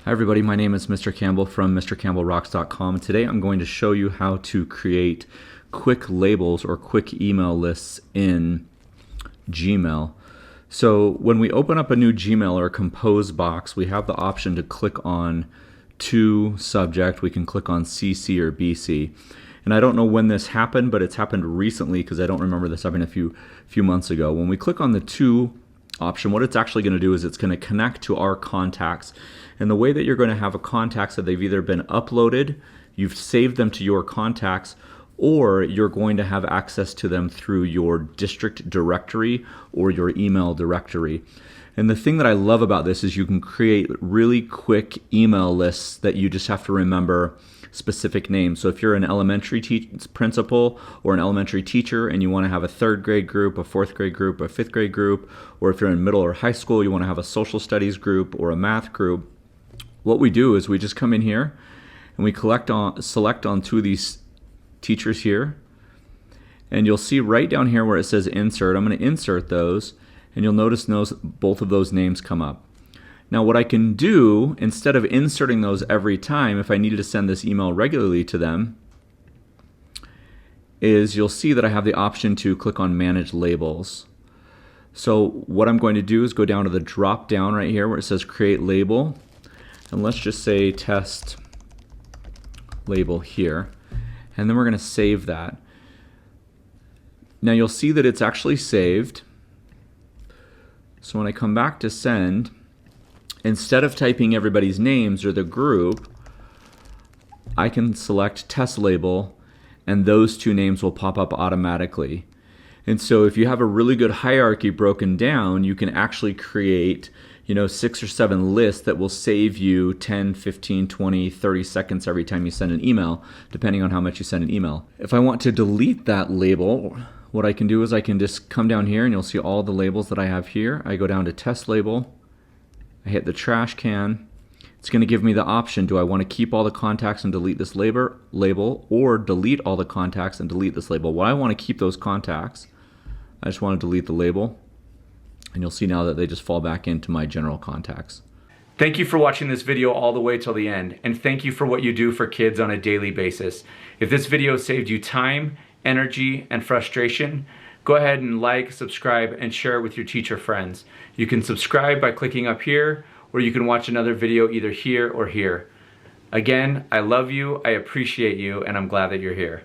Hi everybody, my name is Mr. Campbell from MrCampbellRocks.com. Today I'm going to show you how to create quick labels or quick email lists in Gmail. So when we open up a new Gmail or a compose box, we have the option to click on to subject. We can click on CC or BC. And I don't know when this happened, but it's happened recently because I don't remember this happening a few months ago. When we click on the to option, what it's actually going to do is it's going to connect to our contacts. And the way that you're going to have a contacts that they've either been uploaded, you've saved them to your contacts, or you're going to have access to them through your district directory or your email directory. And the thing that I love about this is you can create really quick email lists that you just have to remember specific names. So if you're an elementary principal or an elementary teacher and you want to have a third grade group, a fourth grade group, a fifth grade group, or if you're in middle or high school, you want to have a social studies group or a math group, what we do is we just come in here and we select on two of these teachers here, and you'll see right down here where it says insert. I'm going to insert those, and you'll notice both of those names come up. Now what I can do, instead of inserting those every time, if I needed to send this email regularly to them, is you'll see that I have the option to click on Manage Labels. So what I'm going to do is go down to the drop down right here where it says Create Label, and let's just say Test Label here, and then we're going to save that. Now you'll see that it's actually saved. So when I come back to send, instead of typing everybody's names or the group, I can select Test Label, and those two names will pop up automatically. And so if you have a really good hierarchy broken down, you can actually create 6 or 7 lists that will save you 10, 15, 20, 30 seconds every time you send an email, depending on how much you send an email. If I want to delete that label, what I can do is I can just come down here and you'll see all the labels that I have here. I go down to Test Label, I hit the trash can. It's going to give me the option, do I want to keep all the contacts and delete this label, or delete all the contacts and delete this label? Well, I want to keep those contacts. I just want to delete the label. And you'll see now that they just fall back into my general contacts. Thank you for watching this video all the way till the end, and thank you for what you do for kids on a daily basis. If this video saved you time, energy, and frustration, go ahead and like, subscribe, and share it with your teacher friends. You can subscribe by clicking up here, or you can watch another video either here or here. Again, I love you, I appreciate you, and I'm glad that you're here.